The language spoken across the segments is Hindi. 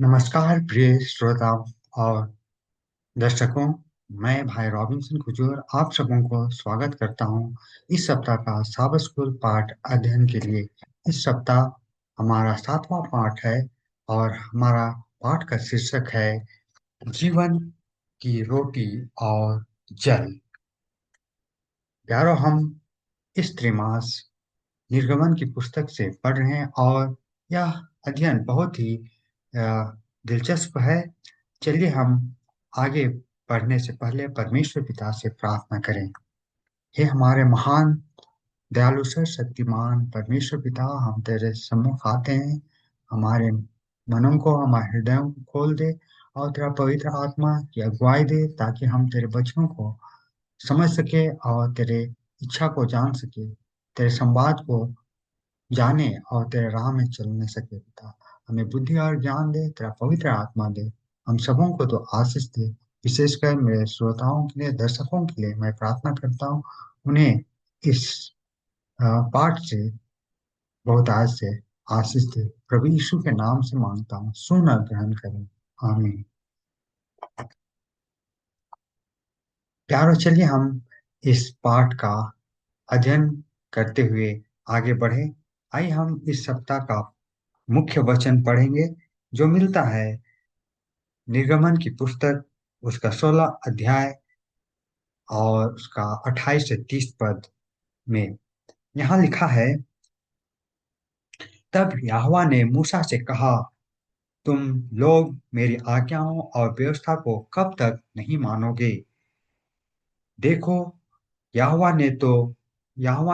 नमस्कार प्रिय श्रोताओं और दर्शकों। मैं भाई रॉबिन्सन कुजूर आप सबों को स्वागत करता हूं इस सप्ताह का साबत स्कूल पाठ अध्ययन के लिए। इस सप्ताह हमारा 7वां पाठ है और हमारा पाठ का शीर्षक है जीवन की रोटी और जल। प्यारो, हम इस त्रैमास निर्गमन की पुस्तक से पढ़ रहे हैं और यह अध्ययन बहुत ही दिलचस्प है। चलिए हम आगे बढ़ने से पहले परमेश्वर पिता से प्रार्थना करें। हे हमारे महान दयालु शक्तिमान परमेश्वर पिता, हम तेरे सम्मुख आते हैं। हमारे मनों को, हमारे हृदयों को खोल दे और तेरा पवित्र आत्मा की अगुवाई दे, ताकि हम तेरे वचनों को समझ सके और तेरे इच्छा को जान सके, तेरे संवाद को जाने और तेरे राह में चलने सके। पिता, हमें बुद्धि और ज्ञान दे, तेरा पवित्र आत्मा दे। हम सबों को तो आशीष दे। विशेषकर मेरे श्रोताओं के लिए, दर्शकों के लिए मैं प्रार्थना करता हूँ, उन्हें इस पाठ से बहुत आज से आशीष दे। प्रभु यीशु के नाम से मांगता हूँ, सुन और ग्रहण करें। आमीन। प्यारो, चलिए हम इस पाठ का अध्ययन करते हुए आगे बढ़े। आइए हम इस सप्ताह का मुख्य वचन पढ़ेंगे, जो मिलता है निर्गमन की पुस्तक, उसका 16 अध्याय और उसका 28 से 30 पद में। यहाँ लिखा है, तब यहोवा ने मूसा से कहा, तुम लोग मेरी आज्ञाओं और व्यवस्था को कब तक नहीं मानोगे? देखो, यहोवा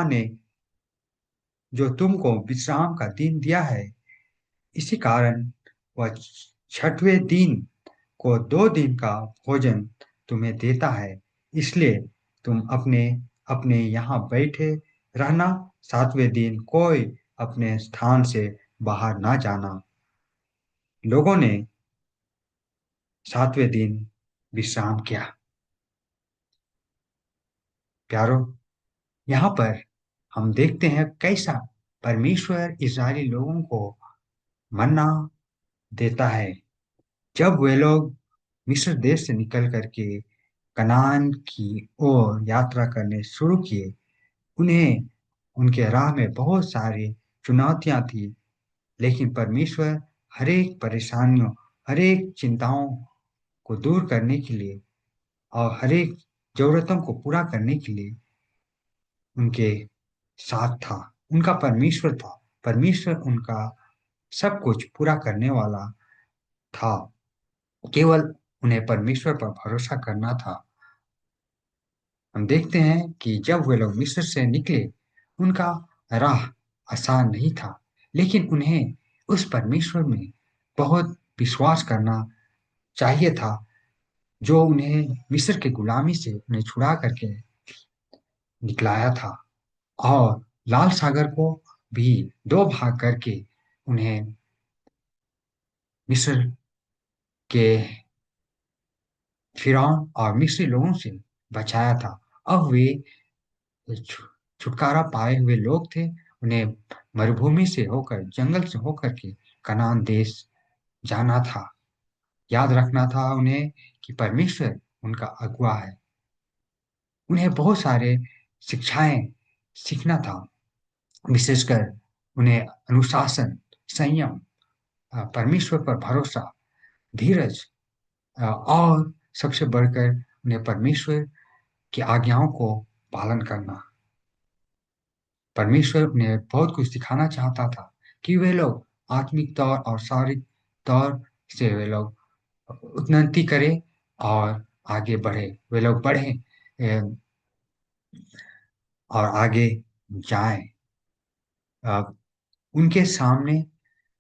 ने जो तुमको विश्राम का दिन दिया है, इसी कारण वह 6वें दिन को 2 दिन का भोजन तुम्हें देता है। इसलिए तुम अपने अपने यहाँ बैठे रहना, 7वें दिन कोई अपने स्थान से बाहर ना जाना। लोगों ने 7वें दिन विश्राम किया। प्यारो, यहाँ पर हम देखते हैं कैसा परमेश्वर इस्राएली लोगों को मन्ना देता है। जब वे लोग मिस्र देश से निकल करके कनान की ओर यात्रा करने शुरू किए, उन्हें उनके राह में बहुत सारी चुनौतियां थी। लेकिन परमेश्वर हरेक परेशानियों, हरेक चिंताओं को दूर करने के लिए और हरेक जरूरतों को पूरा करने के लिए उनके साथ था। उनका परमेश्वर था। परमेश्वर उनका सब कुछ पूरा करने वाला था। केवल उन्हें परमेश्वर पर भरोसा करना था। हम देखते हैं कि जब वे लोग मिस्र से निकले, उनका राह आसान नहीं था, लेकिन उन्हें उस परमेश्वर में बहुत विश्वास करना चाहिए था, जो उन्हें मिस्र की गुलामी से उन्हें छुड़ा करके निकलाया था और लाल सागर को भी 2 भाग करके उन्हें मिस्र के फिरौन और मिस्री लोगों से बचाया था। अब वे छुटकारा पाए हुए लोग थे। उन्हें मरुभूमि से होकर, जंगल से होकर के कनान देश जाना था। याद रखना था उन्हें कि परमेश्वर उनका अगुआ है। उन्हें बहुत सारे शिक्षाएं सीखना था, विशेषकर उन्हें अनुशासन, संयम, परमेश्वर पर भरोसा, धीरज, और सबसे बढ़कर उन्हें परमेश्वर की आज्ञाओं को पालन करना। परमेश्वर उन्हें बहुत कुछ सिखाना चाहता था कि वे लोग आत्मिक तौर और शारीरिक तौर से वे लोग उन्नति करें और आगे बढ़े। वे लोग बढ़े और आगे जाएं। अ, उनके सामने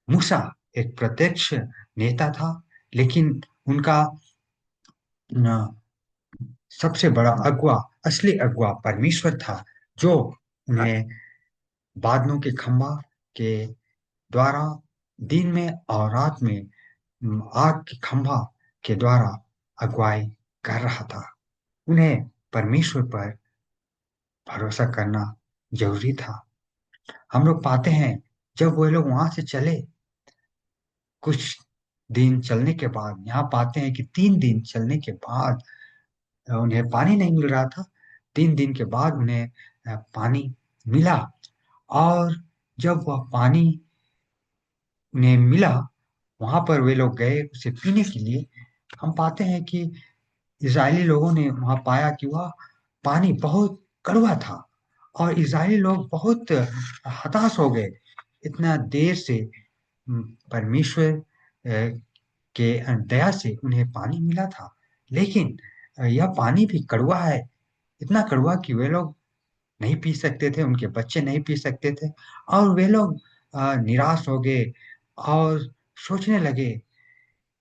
मूसा एक प्रत्यक्ष नेता था, लेकिन उनका न, सबसे बड़ा अगुआ, असली अगुआ परमेश्वर था, जो उन्हें बादलों के खंभा के द्वारा दिन में और रात में आग के खंभा के द्वारा अगुवाई कर रहा था। उन्हें परमेश्वर पर भरोसा करना जरूरी था। हम लोग पाते हैं, जब वे लोग वहां से चले, कुछ दिन चलने के बाद यहाँ पाते हैं कि 3 दिन चलने के बाद उन्हें पानी नहीं मिल रहा था। 3 दिन के बाद उन्हें पानी मिला। और जब वह पानी उन्हें मिला, वहां पर वे लोग गए उसे पीने के लिए। हम पाते हैं कि इजरायली लोगों ने वहां पाया कि वह पानी बहुत कड़वा था। और इजरायली लोग बहुत हताश हो गए। इतना देर से परमेश्वर के दया से उन्हें पानी मिला था, लेकिन यह पानी भी कड़वा है। इतना कड़वा कि वे लोग नहीं पी सकते थे, उनके बच्चे नहीं पी सकते थे। और वे लोग निराश हो गए और सोचने लगे,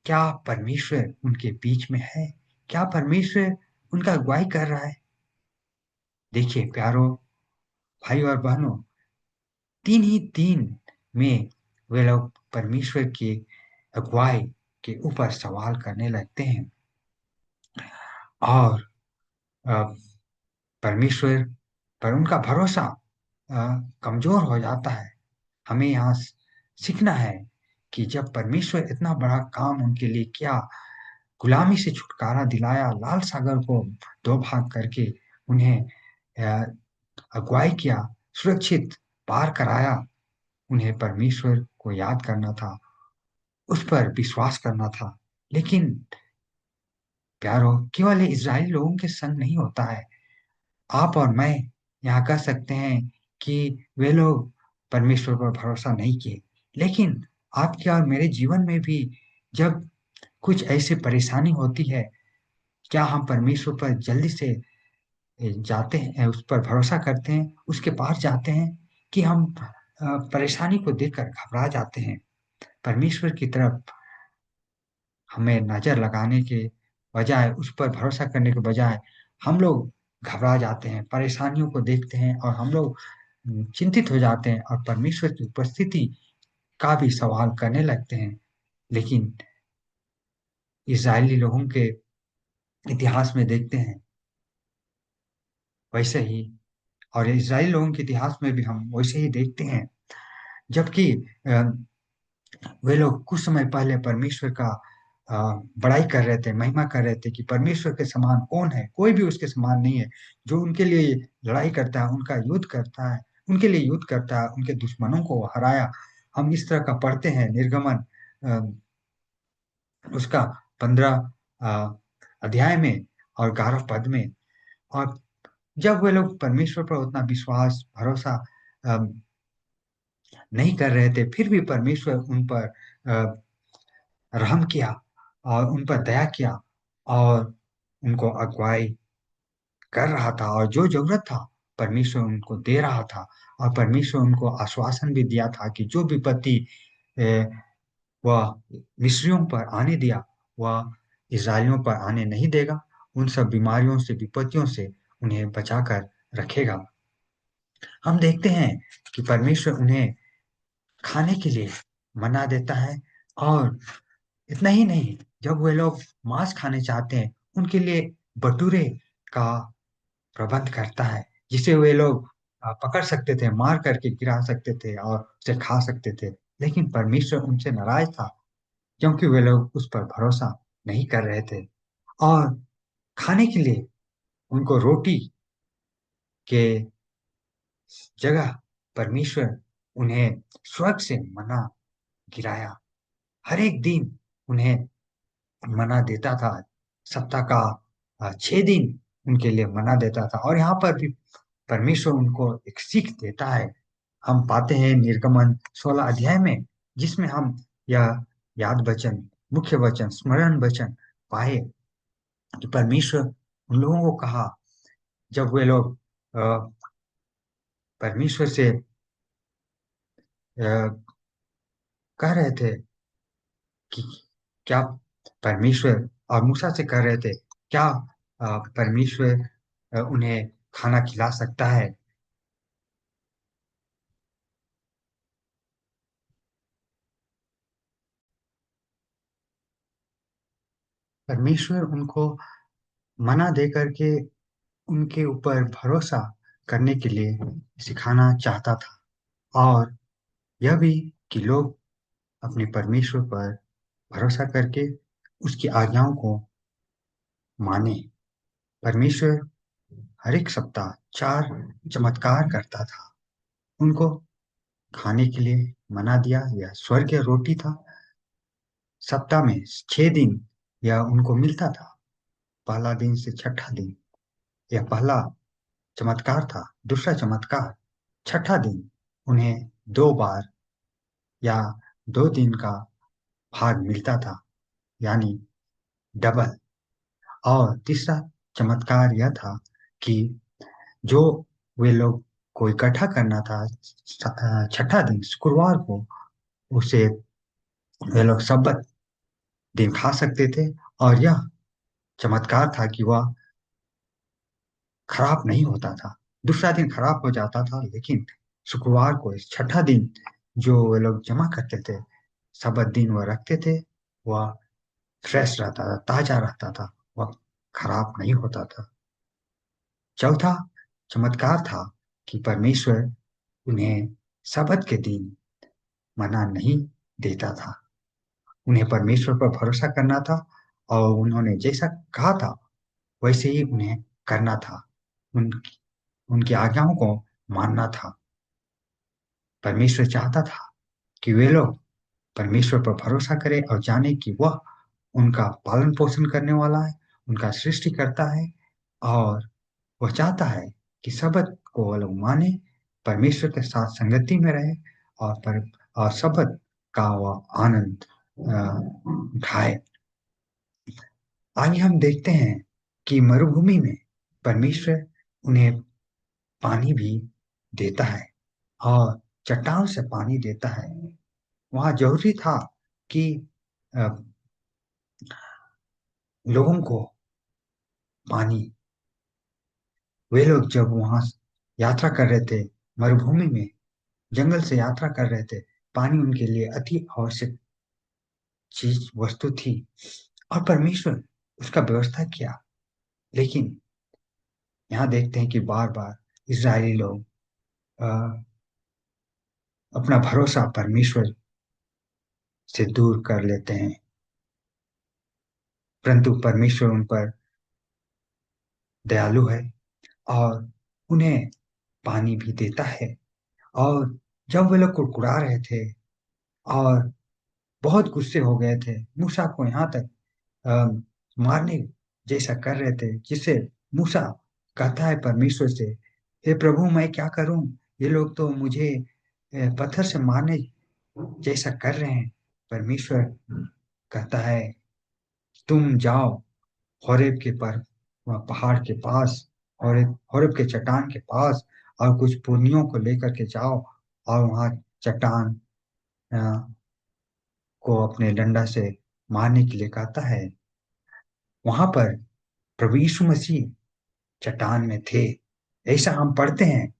क्या परमेश्वर उनके बीच में है? क्या परमेश्वर उनका अगुवाई कर रहा है? देखिए प्यारो भाई और बहनों, 3 ही दिन में वे लोग परमेश्वर की अगुवाई के ऊपर सवाल करने लगते हैं। और अ, परमेश्वर पर उनका भरोसा कमजोर हो जाता है। हमें यहाँ सीखना है कि जब परमेश्वर इतना बड़ा काम उनके लिए किया, गुलामी से छुटकारा दिलाया, लाल सागर को 2 भाग करके उन्हें अ, अगुवाई किया, सुरक्षित पार कराया, उन्हें परमेश्वर को याद करना था, उस पर विश्वास करना था। लेकिन प्यारो, केवल ये इजरायली लोगों के संग नहीं होता है। आप और मैं यहाँ कह सकते हैं कि वे लोग परमेश्वर पर भरोसा नहीं किए। लेकिन आपके और मेरे जीवन में भी जब कुछ ऐसी परेशानी होती है, क्या हम परमेश्वर पर जल्दी से जाते हैं, उस पर भरोसा करते हैं, उसके पास जाते हैं, कि हम परेशानी को देखकर घबरा जाते हैं? परमेश्वर की तरफ हमें नज़र लगाने के बजाय, उस पर भरोसा करने के बजाय, हम लोग घबरा जाते हैं, परेशानियों को देखते हैं और हम लोग चिंतित हो जाते हैं और परमेश्वर की उपस्थिति का भी सवाल करने लगते हैं। लेकिन इज़राइली लोगों के इतिहास में देखते हैं वैसे ही, और इज़राइली लोगों के इतिहास में भी हम वैसे ही देखते हैं। जबकि अ, वे लोग कुछ समय पहले परमेश्वर का बड़ाई कर रहे थे, महिमा कर रहे थे कि परमेश्वर के समान कौन है, कोई भी उसके समान नहीं है। जो उनके लिए लड़ाई करता है, उनका युद्ध करता है, उनके लिए युद्ध करता है, उनके दुश्मनों को हराया। हम इस तरह का पढ़ते हैं निर्गमन उसका 15 अध्याय में और 11 पद में। और जब वे लोग परमेश्वर पर उतना विश्वास भरोसा अ, नहीं कर रहे थे, फिर भी परमेश्वर उन पर रहम किया और उन पर दया किया और उनको अगुवाई कर रहा था। और जो जरूरत था परमेश्वर उनको दे रहा था। और परमेश्वर उनको आश्वासन भी दिया था कि जो विपत्ति अ, वह मिस्रियों पर आने दिया, वह इस्राएलियों पर आने नहीं देगा। उन सब बीमारियों से, विपत्तियों से उन्हें बचाकर रखेगा। हम देखते हैं कि परमेश्वर उन्हें खाने के लिए मना देता है। और इतना ही नहीं, जब वे लोग मांस खाने चाहते हैं, उनके लिए भटूरे का प्रबंध करता है, जिसे वे लोग पकड़ सकते थे, मार करके गिरा सकते थे और उसे खा सकते थे। लेकिन परमेश्वर उनसे नाराज था, क्योंकि वे लोग उस पर भरोसा नहीं कर रहे थे। और खाने के लिए उनको रोटी के जगह परमेश्वर उन्हें स्वर्ग से मना गिराया। हर एक दिन उन्हें मना देता था। सप्ताह का 6 दिन उनके लिए मना देता था। और यहाँ पर भी परमेश्वर उनको एक सीख देता है। हम पाते हैं निर्गमन 16 अध्याय में, जिसमें हम यह याद वचन, मुख्य वचन, स्मरण वचन पाए कि परमेश्वर उन लोगों को कहा, जब वे लोग अ, परमेश्वर से अ, कह रहे थे कि क्या परमेश्वर, और मूसा से कह रहे थे, क्या परमेश्वर उन्हें खाना खिला सकता है? परमेश्वर उनको मना दे करके उनके ऊपर भरोसा करने के लिए सिखाना चाहता था। और यह भी कि लोग अपने परमेश्वर पर भरोसा करके उसकी आज्ञाओं को माने। परमेश्वर हर एक सप्ताह 4 चमत्कार करता था। उनको खाने के लिए मना दिया, यह स्वर्गीय रोटी था। सप्ताह में 6 दिन यह उनको मिलता था, पहला दिन से छठा दिन। यह पहला चमत्कार था। दूसरा चमत्कार, छठा दिन उन्हें 2 बार या 2 दिन का भाग मिलता था, यानी डबल। और तीसरा चमत्कार यह था कि जो वे लोग को इकट्ठा करना था छठा दिन शुक्रवार को, उसे वे लोग सब्बत दिन खा सकते थे। और यह चमत्कार था कि वह खराब नहीं होता था। दूसरा दिन खराब हो जाता था, लेकिन शुक्रवार को, इस छठा दिन जो वे लोग जमा करते थे, सब्बत दिन वह रखते थे, वह फ्रेश रहता था, ताजा रहता था, वह खराब नहीं होता था। चौथा चमत्कार था कि परमेश्वर उन्हें सब्बत के दिन मना नहीं देता था। उन्हें परमेश्वर पर भरोसा करना था, और उन्होंने जैसा कहा था वैसे ही उन्हें करना था। उनकी उनकी आज्ञाओं को मानना था। परमेश्वर चाहता था कि वे लोग परमेश्वर पर भरोसा करें और जाने कि वह उनका पालन पोषण करने वाला है, उनका सृष्टि करता है। और वह चाहता है कि सबत को वो लोग माने, परमेश्वर के साथ संगति में रहे, और सबत का वह आनंद उठाए। आइए हम देखते हैं कि मरुभूमि में परमेश्वर उन्हें पानी भी देता है, और चट्टान से पानी देता है। वहां जरूरी था कि अ, लोगों को पानी, वे लोग जब वहां यात्रा कर रहे थे मरुभूमि में, जंगल से यात्रा कर रहे थे, पानी उनके लिए अति आवश्यक चीज वस्तु थी, और परमेश्वर उसका व्यवस्था किया। लेकिन यहाँ देखते हैं कि बार बार इजरायली लोग अ, अपना भरोसा परमेश्वर से दूर कर लेते हैं, परंतु परमेश्वर उन पर दयालु है और उन्हें पानी भी देता है। और जब वे लोग कुड़कुड़ा रहे थे और बहुत गुस्से हो गए थे, मूसा को यहाँ तक मारने जैसा कर रहे थे, जिससे मूसा कहता है परमेश्वर से, हे प्रभु मैं क्या करूं, ये लोग तो मुझे पत्थर से मारने जैसा कर रहे हैं। परमेश्वर कहता है, तुम जाओ होरेब के पर वहाँ पहाड़ के पास, होरेब होरेब के चट्टान के पास, और कुछ पुर्नियों को लेकर के जाओ, और वहाँ चट्टान अ, को अपने डंडा से मारने के लिए कहता है। वहां पर प्रभु यीशु मसीह चट्टान में थे, ऐसा हम पढ़ते हैं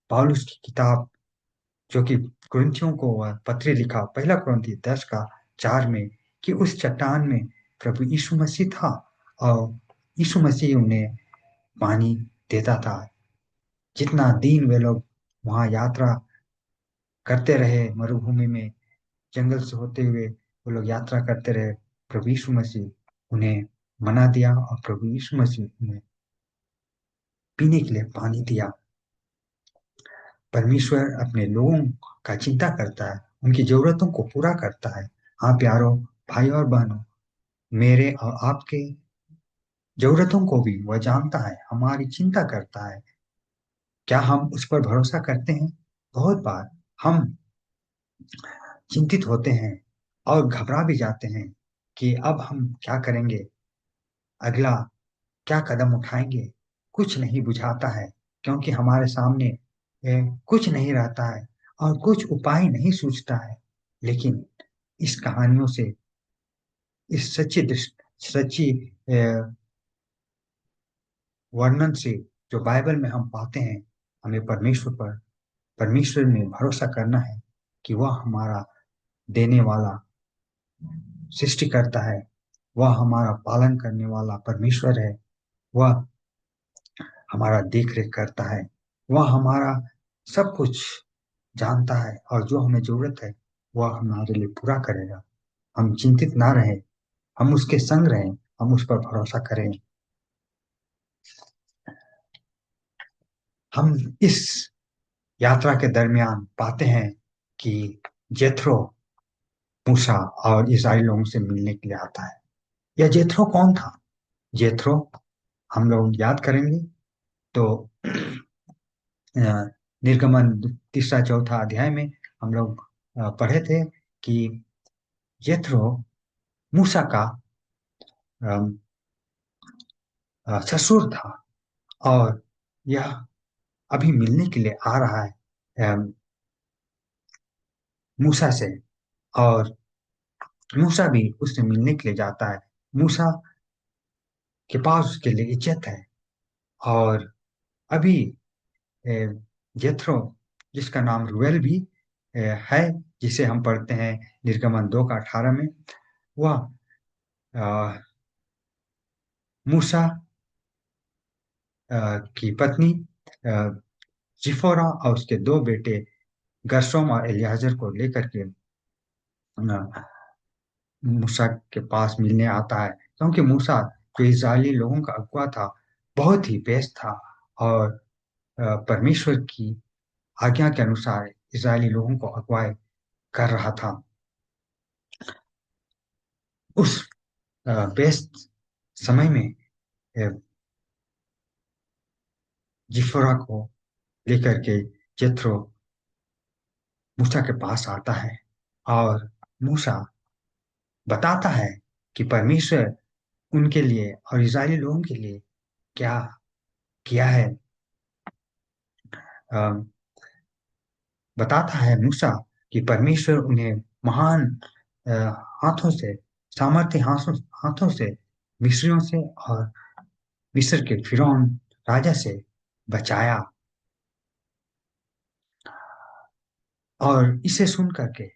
पौलुस की किताब, जो कि कुरिन्थियों को वह पत्री लिखा, पहला कुरिन्थी 10 का 4 में, कि उस चट्टान में प्रभु यीशु मसीह था, और यीशु मसीह उन्हें पानी देता था। जितना दिन वे लोग वहां यात्रा करते रहे मरुभूमि में, जंगल से होते हुए वो लोग यात्रा करते रहे, प्रभु यीशु मसीह उन्हें मना दिया, और प्रभु यीशु मसीह उन्हें पीने के लिए पानी दिया। परमेश्वर अपने लोगों का चिंता करता है, उनकी जरूरतों को पूरा करता है। हाँ प्यारो भाई और बहनों, मेरे और आपके जरूरतों को भी वह जानता है, हमारी चिंता करता है। क्या हम उस पर भरोसा करते हैं? बहुत बार हम चिंतित होते हैं और घबरा भी जाते हैं कि अब हम क्या करेंगे, अगला क्या कदम उठाएंगे। कुछ नहीं बुझाता है, क्योंकि हमारे सामने कुछ नहीं रहता है और कुछ उपाय नहीं सूझता है। लेकिन इस कहानियों से, इस सच्ची वर्णन से जो बाइबल में हम पाते हैं, हमें परमेश्वर में भरोसा करना है कि वह हमारा देने वाला सृष्टि करता है, वह हमारा पालन करने वाला परमेश्वर है, वह हमारा देख रेख करता है, वह हमारा सब कुछ जानता है, और जो हमें जरूरत है वह हमारे लिए पूरा करेगा। हम चिंतित ना रहें, हम उसके संग रहें, हम उस पर भरोसा करें। हम इस यात्रा के दरमियान पाते हैं कि जेथरो मूसा और इस्राएली लोगों से मिलने के लिए आता है। यह जेथरो कौन था? जेथरो, हम लोग याद करेंगे तो अ, निर्गमन तीसरा चौथा अध्याय में हम लोग पढ़े थे कि जेथरो मूसा का अम, ससुर था, और यह अभी मिलने के लिए आ रहा है मूसा से। और मूसा भी उससे मिलने के लिए जाता है। मूसा के पास उसके लिए इज्जत है। और अभी अ, जेथरो, जिसका नाम रूएल भी है, जिसे हम पढ़ते हैं निर्गमन 2 का 18 में, वह अ, मूसा की पत्नी अ, जिफोरा और उसके दो बेटे गर्शोम और एलियाजर को लेकर के मूसा के पास मिलने आता है, क्योंकि मूसा जो इस्राएली लोगों का अगुआ था, बहुत ही बेस्ट था, और परमेश्वर की आज्ञा के अनुसार इस्राएली लोगों को अगुवाई कर रहा था। उस बेस्ट समय में अ, जिफोरा को लेकर के जेथरो मूसा के पास आता है, और मूसा बताता है कि परमेश्वर उनके लिए और इस्राएली लोगों के लिए क्या किया है। अ, बताता है मूसा कि परमेश्वर उन्हें महान अ, हाथों से, सामर्थ्य हाथों से, मिस्रियों से और मिस्र के फिरौन राजा से बचाया। और इसे सुन करके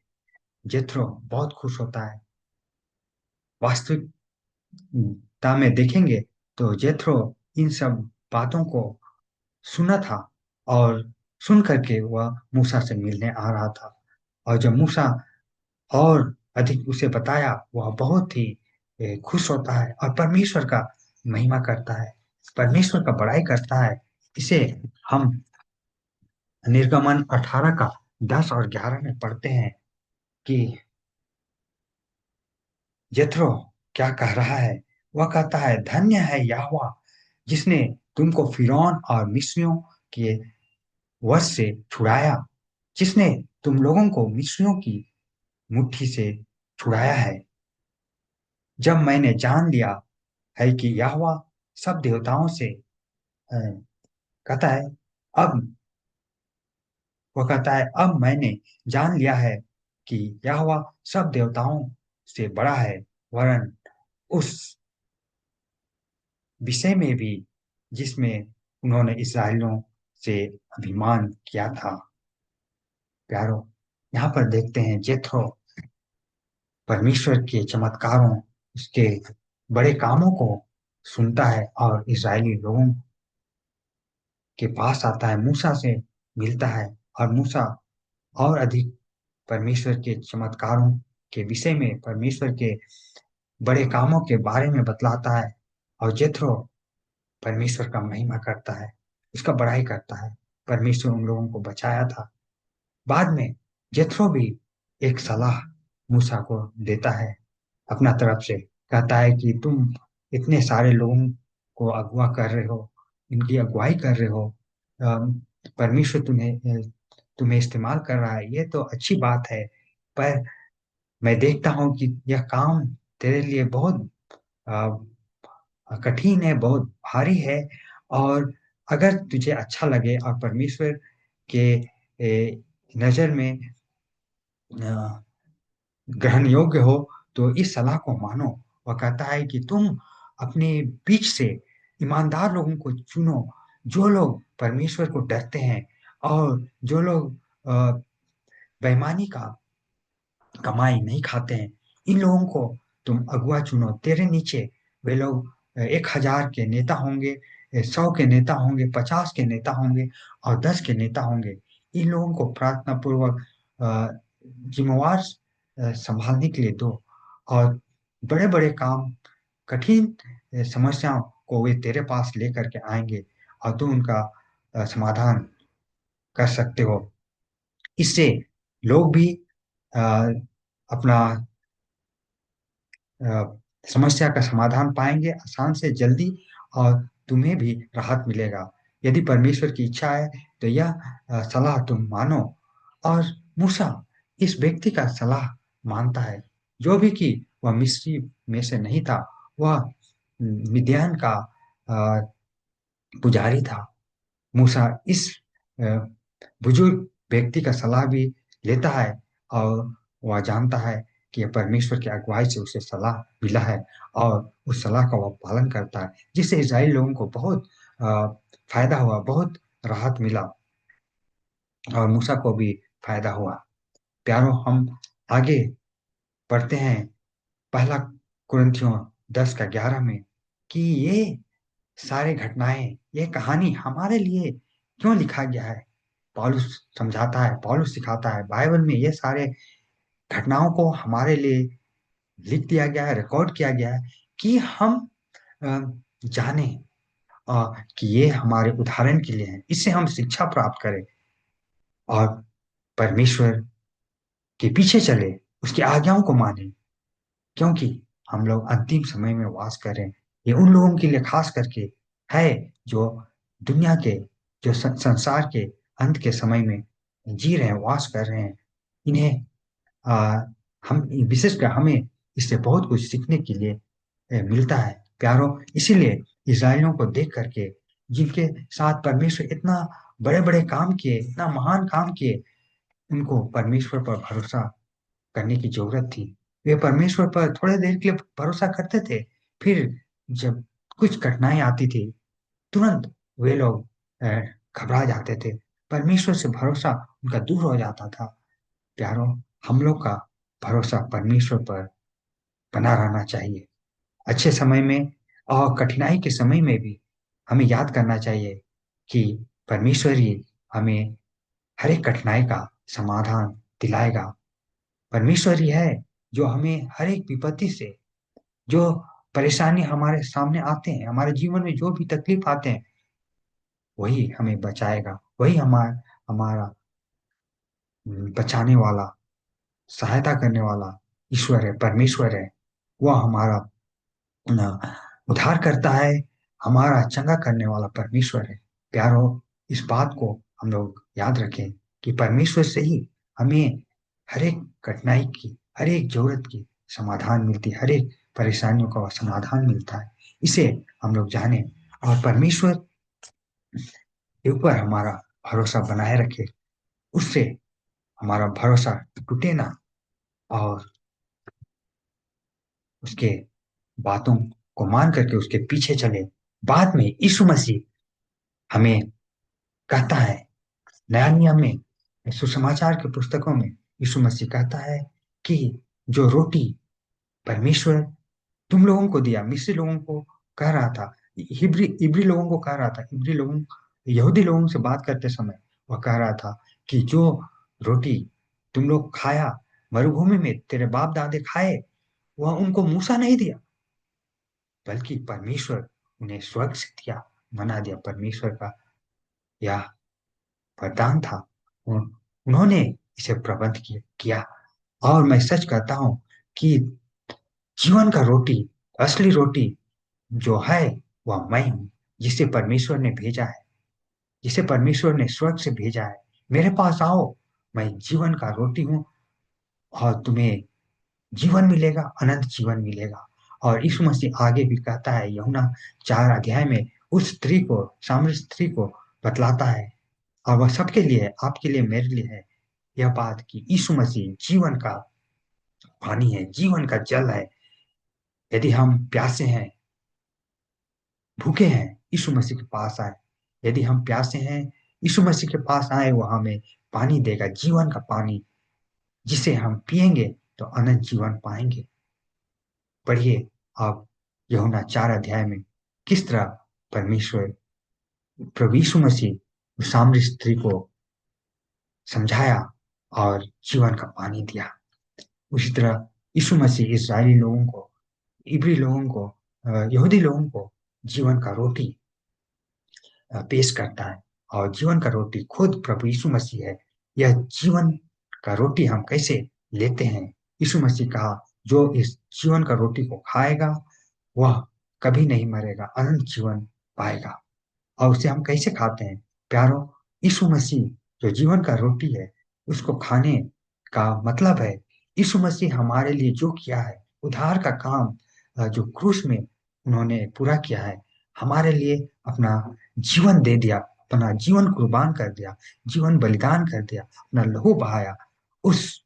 जेथरो बहुत खुश होता है। वास्तविकता में देखेंगे तो जेथरो इन सब बातों को सुना था, और सुन करके वह मूसा से मिलने आ रहा था। और जब मूसा और अधिक उसे बताया, वह बहुत ही खुश होता है और परमेश्वर का महिमा करता है, परमेश्वर का बड़ाई करता है। इसे हम निर्गमन 18 का 10 और 11 में पढ़ते हैं कि यथरो क्या कह रहा है। वह कहता है, धन्य है यहोवा, जिसने तुमको फिरौन और मिस्रियों के वश से छुड़ाया, जिसने तुम लोगों को मिस्रियों की मुट्ठी से छुड़ाया है। जब मैंने जान लिया है कि यहोवा सब देवताओं से कहता है, अब वह कहता है, अब मैंने जान लिया है कि यहोवा सब देवताओं से बड़ा है, वरन उस विषय में भी जिसमें उन्होंने इसराइलियों से अभिमान किया था। प्यारो, यहाँ पर देखते हैं जेथरो परमेश्वर के चमत्कारों, उसके बड़े कामों को सुनता है, और इस्राएली लोगों के पास आता है, मूसा से मिलता है, और मूसा और अधिक परमेश्वर के चमत्कारों के विषय में, परमेश्वर के बड़े कामों के बारे में बतलाता है। और जेथरो परमेश्वर का महिमा करता है, उसका बड़ाई करता है। परमेश्वर उन लोगों को बचाया था। बाद में जेथरो भी एक सलाह मूसा को देता है अपना तरफ से। कहता है कि तुम इतने सारे लोगों को अगवा कर रहे हो, इनकी अगुवाई कर रहे हो, अम, परमेश्वर तुम्हें तुम्हें इस्तेमाल कर रहा है, ये तो अच्छी बात है। पर मैं देखता हूँ कि यह काम तेरे लिए बहुत कठिन है, बहुत भारी है। और अगर तुझे अच्छा लगे और परमेश्वर के नज़र में अ, ग्रहण योग्य हो, तो इस सलाह को मानो। वह कहता है कि तुम अपने बीच से ईमानदार लोगों को चुनो, जो लोग परमेश्वर को डरते हैं, और जो लोग बेईमानी का कमाई नहीं खाते हैं। इन लोगों को तुम अगुआ चुनो। तेरे नीचे वे लोग 1,000 के नेता होंगे, 100 के नेता होंगे, 50 के नेता होंगे, और 10 के नेता होंगे। इन लोगों को प्रार्थना पूर्वक जिम्मेवार संभालने के लिए दो। और बड़े बड़े काम, कठिन समस्याओं को वे तेरे पास लेकर के आएंगे और तू उनका समाधान कर सकते हो। इससे लोग भी अ, अपना अ, समस्या का समाधान पाएंगे आसान से जल्दी, और तुम्हें भी राहत मिलेगा। यदि परमेश्वर की इच्छा है तो यह सलाह तुम मानो। और मूसा इस व्यक्ति का सलाह मानता है, जो भी कि वह मिस्री में से नहीं था, वह मिद्यान का अ, पुजारी था। मूसा इस अ, बुजुर्ग व्यक्ति का सलाह भी लेता है, और वह जानता है कि यह परमेश्वर की अगुवाई से उसे सलाह मिला है, और उस सलाह का वह पालन करता है, जिससे इस्राएल लोगों को बहुत अ, फायदा हुआ, बहुत राहत मिला, और मूसा को भी फायदा हुआ। प्यारों, हम आगे पढ़ते हैं पहला कुरिन्थियों 10 का 11 में, कि ये सारे घटनाएं, ये कहानी हमारे लिए क्यों लिखा गया है। पौलुस समझाता है, पौलुस सिखाता है, बाइबल में ये सारे घटनाओं को हमारे लिए लिख दिया गया है, रिकॉर्ड किया गया है, कि हम अ, जाने कि ये हमारे उदाहरण के लिए है, इससे हम शिक्षा प्राप्त करें और परमेश्वर के पीछे चले, उसकी आज्ञाओं को माने, क्योंकि हम लोग अंतिम समय में वास कर रहे हैं। ये उन लोगों के लिए खास करके है जो दुनिया के, जो संसार के अंत के समय में जी रहे हैं, वास कर रहे हैं। इन्हें आ, हम विशेषकर हमें इससे बहुत कुछ सीखने के लिए मिलता है। प्यारों, इसीलिए इस्राएलियों को देख करके, जिनके साथ परमेश्वर इतना बड़े बड़े काम किए, इतना महान काम किए, उनको परमेश्वर पर भरोसा करने की जरूरत थी। वे परमेश्वर पर थोड़े देर के लिए भरोसा करते थे, फिर जब कुछ कठिनाई आती थी, तुरंत वे लोग अ, घबरा जाते थे, परमेश्वर से भरोसा उनका दूर हो जाता था। प्यारों, हम लोग का भरोसा परमेश्वर पर बना रहना चाहिए। अच्छे समय में और कठिनाई के समय में भी हमें याद करना चाहिए कि परमेश्वर ही हमें हर एक कठिनाई का समाधान दिलाएगा। परमेश्वर ही है जो हमें हर एक विपत्ति से, जो परेशानी हमारे सामने आते हैं, हमारे जीवन में जो भी तकलीफ आते हैं, वही हमें बचाएगा। वही हमारा बचाने वाला, सहायता करने वाला ईश्वर है, परमेश्वर है। वह हमारा उद्धार करता है, हमारा चंगा करने वाला परमेश्वर है। प्यारो, इस बात को हम लोग याद रखें कि परमेश्वर से ही हमें हर एक कठिनाई की, हर एक जरूरत की समाधान मिलती है, हर एक परेशानियों का समाधान मिलता है। इसे हम लोग जाने और परमेश्वर के ऊपर हमारा भरोसा बनाए रखे, उससे हमारा भरोसा टूटे ना, और उसके बातों को मान करके उसके पीछे चले। बाद में यीशु मसीह हमें कहता है, नया नियम में सुसमाचार के पुस्तकों में यीशु मसीह कहता है कि जो रोटी परमेश्वर तुम लोगों को दिया, मिस्री लोगों को कह रहा था, हिब्री इब्री लोगों को कह रहा था, इब्री लोगों, यहूदी लोगों से बात करते समय वह कह रहा था कि जो रोटी तुम लोग खाया, मरुभूमि में तेरे बाप दादे खाए, वह उनको मूसा नहीं दिया, बल्कि परमेश्वर उन्हें स्वर्ग से दिया, मना दिया। परमेश्वर का यह वरदान था। उन्होंने इसे प्रबंध किया। और मैं सच कहता हूं कि जीवन का रोटी, असली रोटी जो है, वह मैं हूं, जिसे परमेश्वर ने भेजा है, जिसे परमेश्वर ने स्वर्ग से भेजा है। मेरे पास आओ, मैं जीवन का रोटी हूं, और तुम्हें जीवन मिलेगा, अनंत जीवन मिलेगा। और यीशु मसीह आगे भी कहता है, यूहन्ना 4 अध्याय में उस स्त्री को, सामरी स्त्री को बतलाता है, और वह सबके लिए है, आपके लिए, मेरे लिए है, यह बात कि यीशु मसीह जीवन का पानी है, जीवन का जल है। यदि हम प्यासे हैं, भूखे हैं, यीशु मसीह के पास आए। यदि हम प्यासे हैं, यीशु मसीह के पास आए, वो हमें पानी देगा, जीवन का पानी, जिसे हम पिएंगे तो अनंत जीवन पाएंगे। पढ़िए आप यूहन्ना 4 अध्याय में किस तरह परमेश्वर, प्रभु यीशु मसीह उस सामरी स्त्री को समझाया और जीवन का पानी दिया। उसी तरह यीशु मसीह इस्राएली लोगों को, इब्री लोगों को, यहूदी लोगों को जीवन का रोटी पेश करता है। और जीवन का रोटी खुद प्रभु यीशु मसीह है। यह जीवन का रोटी हम कैसे लेते हैं? यीशु मसीह कहा, जो इस जीवन का रोटी को खाएगा वह कभी नहीं मरेगा, अनंत जीवन पाएगा। और उसे हम कैसे खाते हैं प्यारो? यीशु मसीह जो जीवन का रोटी है, उसको खाने का मतलब है यीशु मसीह हमारे लिए जो किया है, उद्धार का काम जो क्रूस में उन्होंने पूरा किया है, हमारे लिए अपना जीवन दे दिया, अपना जीवन कुर्बान कर दिया, जीवन बलिदान कर दिया, अपना लहू बहाया। उस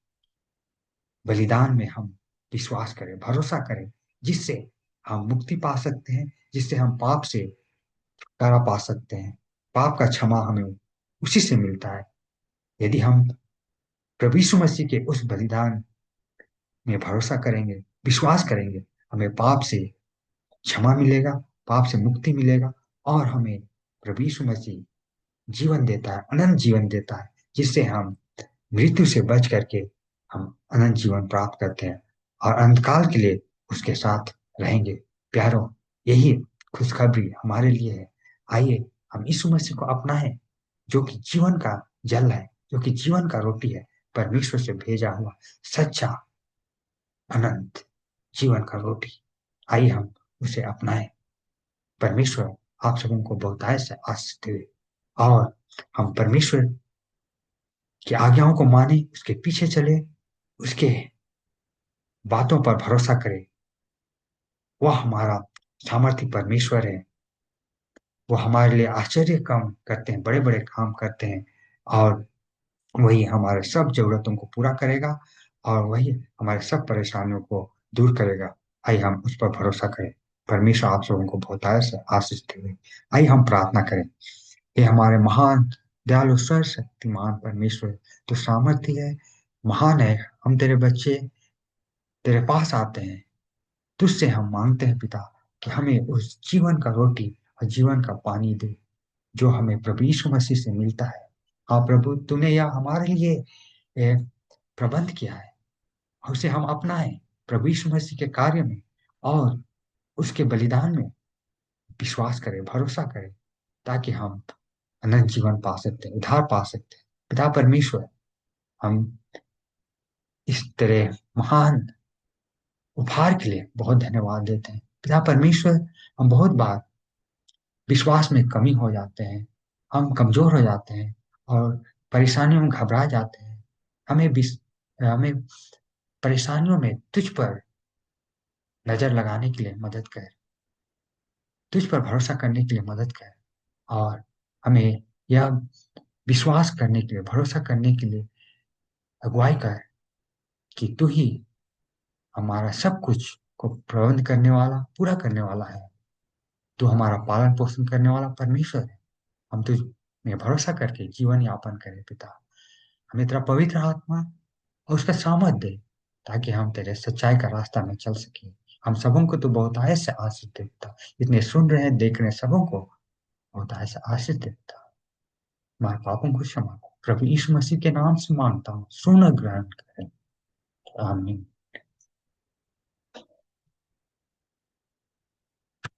बलिदान में हम विश्वास करें, भरोसा करें, जिससे हम मुक्ति पा सकते हैं, जिससे हम पाप से छुटकारा पा सकते हैं। पाप का क्षमा हमें उसी से मिलता है। यदि हम प्रभु यीशु मसीह के उस बलिदान में भरोसा करेंगे, विश्वास करेंगे, हमें पाप से क्षमा मिलेगा, पाप से मुक्ति मिलेगा, और हमें प्रभु यीशु मसीह जीवन देता है, अनंत जीवन देता है, जिससे हम मृत्यु से बच करके हम अनंत जीवन प्राप्त करते हैं और अंतकाल के लिए उसके साथ रहेंगे। प्यारों, यही खुशखबरी हमारे लिए है। आइए हम यीशु मसीह को अपनाएं, जो कि जीवन का जल है, जो कि जीवन का रोटी है, परमेश्वर से भेजा हुआ सच्चा अनंत जीवन का रोटी। आइए हम उसे अपनाएं। परमेश्वर आप सबों को बहुतायत से आशीष दे, और हम परमेश्वर की आज्ञाओं को माने, उसके पीछे चले, उसके बातों पर भरोसा करें। वह हमारा सामर्थी परमेश्वर है। वो हमारे लिए आश्चर्य काम करते हैं, बड़े बड़े काम करते हैं, और वही हमारे सब जरूरतों को पूरा करेगा, और वही हमारे सब परेशानियों को दूर करेगा। आइए हम उस पर भरोसा करें। परमेश्वर आप सबों को बहुतायत से आशीष दे। आइए हम प्रार्थना करें। हे हमारे महान दयालु सर्वशक्तिमान परमेश्वर, तो सामर्थ्य है, महान है। हम तेरे बच्चे तेरे पास आते हैं, तुझसे हम मांगते हैं पिता, कि हमें उस जीवन का रोटी और जीवन का पानी दे, जो हमें प्रभु यीशु मसीह से मिलता है। हाँ प्रभु, तूने यह हमारे लिए प्रबंध किया है, और उसे हम अपनाएं प्रभु यीशु मसीह के कार्य में, और उसके बलिदान में विश्वास करें, भरोसा करें, ताकि हम अनंत जीवन पा सकते हैं, उद्धार पा सकते हैं। पिता परमेश्वर, हम इस तरह महान उपहार के लिए बहुत धन्यवाद देते हैं। पिता परमेश्वर, हम बहुत बार विश्वास में कमी हो जाते हैं, हम कमजोर हो जाते हैं, और परेशानियों में घबरा जाते हैं। हमें परेशानियों में तुझ पर नजर लगाने के लिए मदद कर, तुझ पर भरोसा करने के लिए मदद कर, और हमें यह विश्वास करने के लिए, भरोसा करने के लिए अगुवाई कर, कि तू ही हमारा सब कुछ को प्रबंध करने वाला, पूरा करने वाला है। तू हमारा पालन पोषण करने वाला परमेश्वर है। हम तुझ में भरोसा करके जीवन यापन करें पिता। हमें तेरा पवित्र आत्मा और उसका सामर्थ दे, ताकि हम तेरे सच्चाई का रास्ता में चल सके। हम सबों को तो बहुत आयत से आशीष दे पिता। इतने सुन रहे हैं, देख रहे हैं, सबों को बहुत आयत से आशीष दे पिता। हमारे पापों को क्षमा करो। प्रभु यीशु मसीह के नाम से मांगता हूँ, सुन और ग्रहण करें। आमीन।